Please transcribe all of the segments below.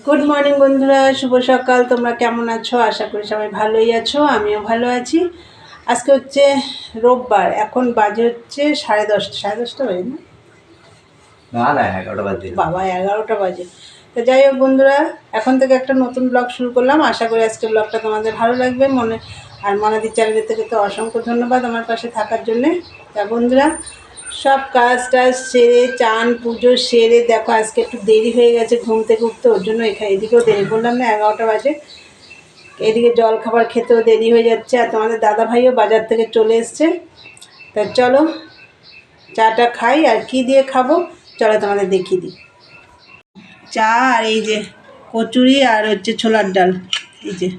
Good morning বন্ধুরা, শুভ সকাল। তোমরা কেমন আছো? আশা করি সবাই ভালোই আছো, আমিও ভালো আছি। আজকে হচ্ছে রোববার, এখন বাজে হচ্ছে 10:30। 10:30 বাজে না? না 11টা বাজে। বাবা, 11টা বাজে। তো যাই হোক বন্ধুরা, এখন থেকে একটা নতুন ব্লগ শুরু করলাম। আশা করি আজকে ব্লগটা তোমাদের ভালো লাগবে। মনাদি চ্যানেল থেকে তো অসংখ্য ধন্যবাদ আমার পাশে থাকার জন্যে। তা বন্ধুরা, সব কাজ টাজ সেরে, চান পুজো সেরে, দেখো আজকে একটু দেরি হয়ে গেছে ঘুম থেকে উঠতে, ওর জন্য এদিকেও দেরি করলাম না, 11টা বাজে। এদিকে জল খাবার খেতেও দেরি হয়ে যাচ্ছে, আর তোমাদের দাদা ভাইও বাজার থেকে চলে এসছে। তা চলো চাটা খাই, আর কি দিয়ে খাবো চলো তোমাদের দেখিয়ে দিই। চা আর এই যে কচুরি আর হচ্ছে ছোলার ডাল, এই যে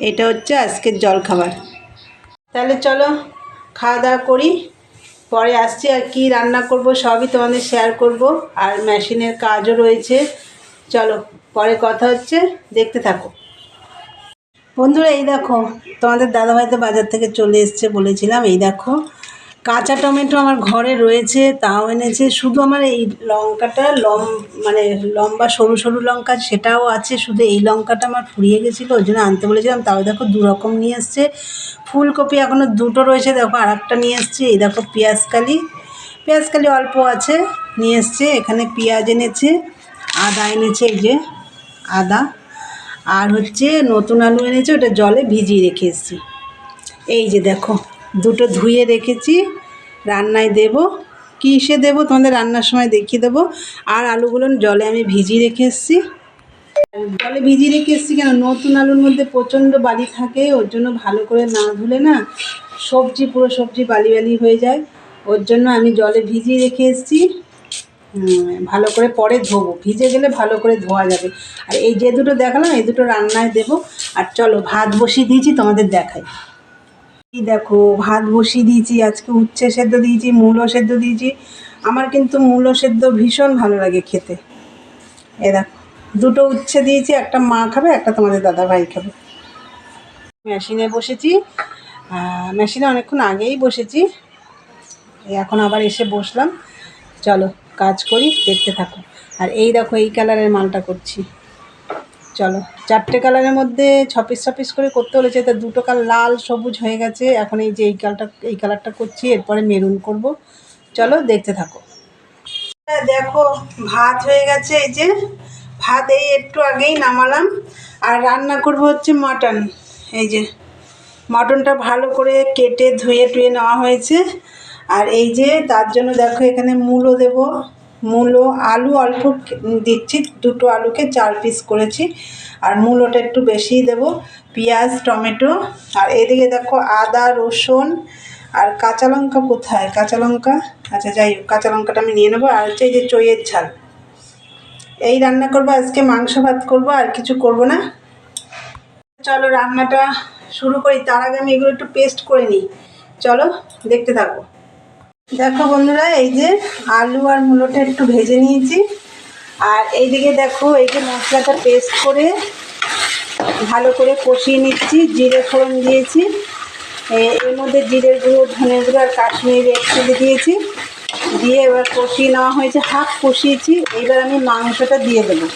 এটা হচ্ছে আজকের জল খাবার। তাহলে চলো খাওয়া দাওয়া করি, পরে আসছি। আর কি রান্না করব সবই তোমাদের শেয়ার করব, আর মেশিনের কাজও রয়েছে। চলো পরে কথা হচ্ছে, দেখতে থাকো বন্ধুরা। এই দেখো তোমাদের দাদাভাই তো বাজার থেকে চলে এসছে, বলেছিলাম। এই দেখো কাঁচা টমেটো আমার ঘরে রয়েছে, তাও এনেছে। শুধু আমার এই লঙ্কাটা মানে লম্বা সরু সরু লঙ্কা সেটাও আছে, শুধু এই লঙ্কাটা আমার ফুরিয়ে গেছিলো, ওই জন্য আনতে বলেছিলাম। তাও দেখো 2 রকম নিয়ে এসছে। ফুলকপি এখনও 2টো রয়েছে, দেখো আর একটা নিয়ে এসছে। এই দেখো পেঁয়াজকালি অল্প আছে, নিয়ে এসছে। এখানে পেঁয়াজ এনেছে, আদা এনেছে, এই যে আদা, আর হচ্ছে নতুন আলু এনেছে, ওটা জলে ভিজিয়ে রেখে এসেছি। এই যে দেখো 2টো ধুয়ে রেখেছি, রান্নায় দেব। কিসে দেবো তোমাদের রান্নার সময় দেখিয়ে দেবো। আর আলুগুলো জলে আমি ভিজিয়ে রেখে এসেছি। জলে ভিজিয়ে রেখে এসেছি কেন, নতুন আলুর মধ্যে প্রচণ্ড বালি থাকে, ওর জন্য ভালো করে না ধুলে না পুরো সবজি বালি বালি হয়ে যায়। ওর জন্য আমি জলে ভিজিয়ে রেখে এসেছি। ভালো করে পরে ধোবো, ভিজে গেলে ভালো করে ধোয়া যাবে। আর এই যে 2টো দেখালাম, এই 2টো রান্নায় দেবো। আর চলো ভাত বসিয়ে দিয়েছি, তোমাদের দেখাই। এই দেখো ভাত বসিয়ে দিয়েছি, আজকে উচ্ছে সেদ্ধ দিয়েছি, মূলো সেদ্ধ দিয়েছি। আমার কিন্তু মূলো সেদ্ধ ভীষণ ভালো লাগে খেতে। এ দেখো 2টো উচ্ছে দিয়েছি, একটা মা খাবে, একটা তোমাদের দাদা ভাই খাবে। মেশিনে বসেছি, মেশিনে অনেকক্ষণ আগেই বসেছি, এখন আবার এসে বসলাম। চলো কাজ করি, দেখতে থাকো। আর এই দেখো এই কালারের মালটা করছি। চলো 4টে কালারের মধ্যে 6 পিস করে করতে বলেছে, তা 2টো কালার লাল সবুজ হয়ে গেছে। এখন এই যে এই কালারটা করছি, এরপরে মেরুন করব। চলো দেখতে থাকো। দেখো ভাত হয়ে গেছে, এই যে ভাত এই একটু আগেই নামালাম। আর রান্না করব হচ্ছে মাটন। এই যে মটনটা ভালো করে কেটে ধুয়ে নেওয়া হয়েছে। আর এই যে তার জন্য দেখো এখানে মূলো দেব, মূলো আলু অল্প দিচ্ছি, 2টো আলুকে 4 পিস করেছি। আর মূলোটা একটু বেশিই দেব, পেঁয়াজ টমেটো। আর এদিকে দেখো আদা রসুন আর কাঁচা লঙ্কা, কোথায় কাঁচা লঙ্কা, আচ্ছা যাই হোক কাঁচা লঙ্কাটা আমি নিয়ে নেবো। আর হচ্ছে এই যে চইয়ের ঝাল, এই রান্না করবো আজকে। মাংস ভাত করবো, আর কিছু করব না। চলো রান্নাটা শুরু করি, তার আগে আমি এগুলো একটু পেস্ট করে নিই। চলো দেখতে থাকো। দেখো বন্ধুরা, এই যে আলু আর মূলোটা একটু ভেজে নিয়েছি। আর এইদিকে দেখো এই যে মশলাটা পেস্ট করে ভালো করে কষিয়ে নিচ্ছি। জিরে ফোড়ন দিয়েছি, এর মধ্যে জিরের গুঁড়ো, ধনের গুঁড়ো আর কাশ্মীরি রেড চিলি দিয়েছি। দিয়ে এবার কষিয়ে নেওয়া হয়েছে, হাফ কষিয়েছি। এবার আমি মাংসটা দিয়ে দেবো।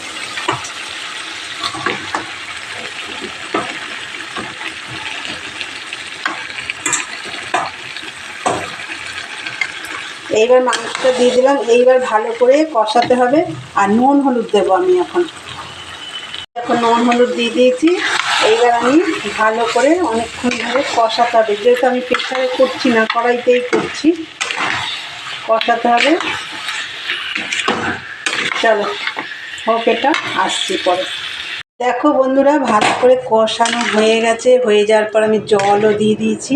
এইবার মাংসটা দিয়ে দিলাম, এইবার ভালো করে কষাতে হবে। আর নুন হলুদ দেবো আমি এখন নুন হলুদ দিয়ে দিয়েছি। এইবার আমি ভালো করে অনেকক্ষণ ধরে কষাতে হবে, যেহেতু আমি প্রেসারে করছি না, কড়াইতেই করছি, কষাতে হবে। চলো হোক, এটা আসছি পরে। দেখো বন্ধুরা, ভালো করে কষানো হয়ে গেছে। হয়ে যাওয়ার পর আমি জলও দিয়ে দিয়েছি।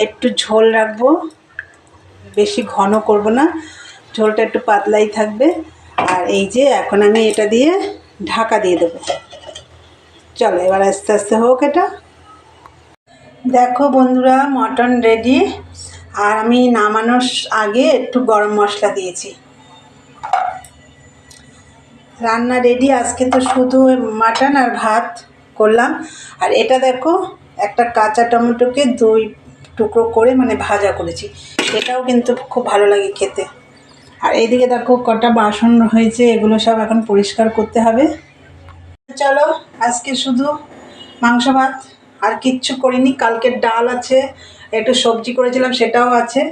একটু ঝোল রাখবো, বেশি ঘন করব না, ঝোলটা একটু পাতলাই থাকবে। আর এই যে এখন আমি এটা দিয়ে ঢাকা দিয়ে দেবো। চলো এবার আস্তে আস্তে হোক এটা। দেখো বন্ধুরা, মটন রেডি। আর আমি নামানোর আগে একটু গরম মশলা দিয়েছি। রান্না রেডি। আজকে তো শুধু মাটন আর ভাত করলাম। আর এটা দেখো একটা কাঁচা টমেটোকে 2 টুকরো করে মানে ভাজা করেছি, এটাও কিন্তু খুব ভালো লাগে খেতে। আর এইদিকে দেখো কটা বাসন হয়েছে, এগুলো সব এখন পরিষ্কার করতে হবে। চলো আজকে শুধু মাংস ভাত, আর কিচ্ছু করিনি। কালকের ডাল আছে, একটু সবজি করেছিলাম সেটাও আছে,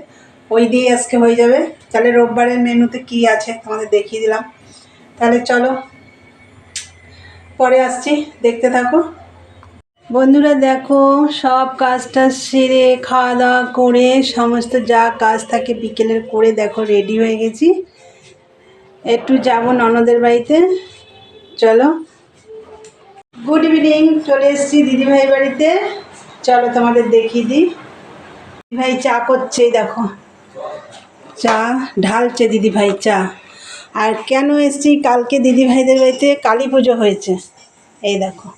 ওই দিয়ে আজকে হয়ে যাবে। তাহলে রোববারের মেনুতে কি আছে তোমাদের দেখিয়ে দিলাম। তাহলে চলো পরে আসছি, দেখতে থাকো। বন্ধুরা দেখো, সব কাজটা সেরে খাওয়া দাওয়া করে সমস্ত যা কাজ থাকে বিকেলের করে দেখো রেডি হয়ে গেছি, একটু যাবো ননদের বাড়িতে। চলো, গুড ইভিনিং, চলে এসেছি দিদিভাই বাড়িতে। চলো তোমাদের দেখিয়ে দিই। দিদিভাই চা করছে, এই দেখো চা ঢালছে দিদিভাই চা। আর কেন এসেছি, কালকে দিদিভাইদের বাড়িতে কালী পুজো হয়েছে। এই দেখো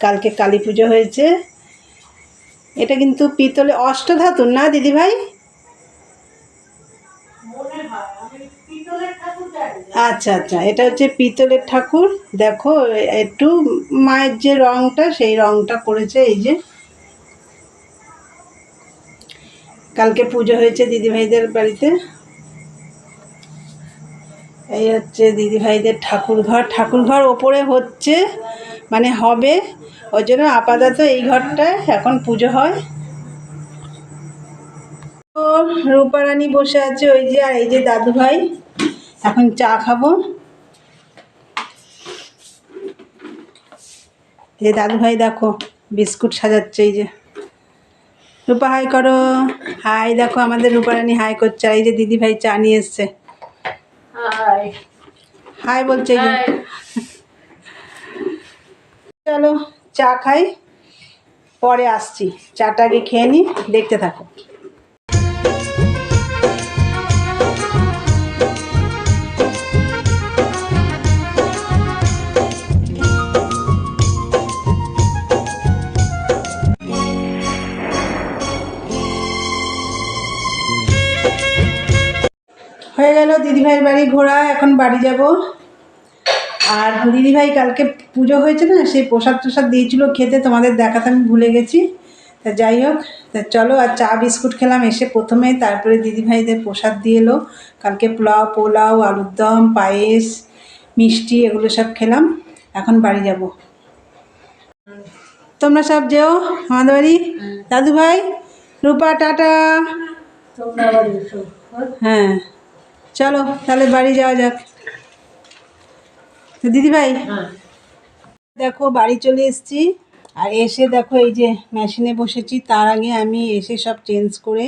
কালকে কালী পুজো হয়েছে। এটা কিন্তু পিতলে অষ্টধাতুর না দিদিভাই? আচ্ছা আচ্ছা, এটা হচ্ছে পিতলের ঠাকুর। দেখো একটু মায়ের যে রংটা সেই রংটা করেছে। এই যে কালকে পুজো হয়েছে দিদিভাইদের বাড়িতে। এই হচ্ছে দিদিভাইদের ঠাকুর ঘর ওপরে হচ্ছে, মানে হবে, ওই জন্য আপাতত এই ঘরটায় এখন পুজো হয়। তো রূপারানী বসে আছে ওই যে, আর এই যে দাদুভাই, এখন চা খাবো। এই দাদুভাই দেখো বিস্কুট সাজাচ্ছে। এই যে রূপা হাই করো, হাই। দেখো আমাদের রূপারানী হাই করছে। আর এই যে দিদিভাই চা নিয়ে এসছে, হাই হাই বলছে। এই যে চলো চা খাই, পরে আসছি। চাটা আগে খেয়ে নিই, দেখতে থাকো। হয়ে গেল দিদিভাইয়ের বাড়ি ঘোরা, এখন বাড়ি যাব। আর দিদিভাই কালকে পুজো হয়েছে না, সেই প্রসাদ টসাদ দিয়েছিল খেতে, তোমাদের দেখাতে আমি ভুলে গেছি। তা যাই হোক, তা চলো। আর চা বিস্কুট খেলাম এসে প্রথমে, তারপরে দিদিভাইদের প্রসাদ দিয়ে এলো। কালকে পোলাও, আলুর দম, পায়েস, মিষ্টি এগুলো সব খেলাম। এখন বাড়ি যাব। তোমরা সব যেও আমাদের বাড়ি। দাদুভাই, রূপা, টাটা। তোমরা আবার এসো। হ্যাঁ চলো তাহলে বাড়ি যাওয়া যাক। তো দিদিভাই হ্যাঁ, দেখো বাড়ি চলে এসেছি। আর এসে দেখো এই যে মেশিনে বসেছি। তার আগে আমি এসে সব চেঞ্জ করে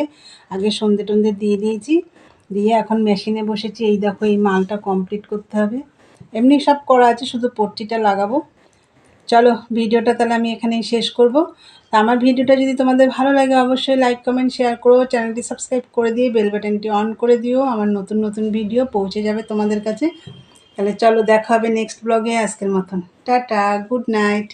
আগে সন্ধে টন্ধে দিয়ে দিয়েছি, দিয়ে এখন মেশিনে বসেছি। এই দেখো এই মালটা কমপ্লিট করতে হবে, এমনি সব করা আছে, শুধু পট্টিটা লাগাবো। চলো ভিডিওটা তাহলে আমি এখানেই শেষ করব। তা আমার ভিডিওটা যদি তোমাদের ভালো লাগে অবশ্যই লাইক কমেন্ট শেয়ার করো, চ্যানেলটি সাবস্ক্রাইব করে দিয়ে বেল বাটনটি অন করে দিও, আমার নতুন নতুন ভিডিও পৌঁছে যাবে তোমাদের কাছে। তাহলে চলো দেখা হবে নেক্সট ব্লগে। আজকের মতন টাটা, গুড নাইট।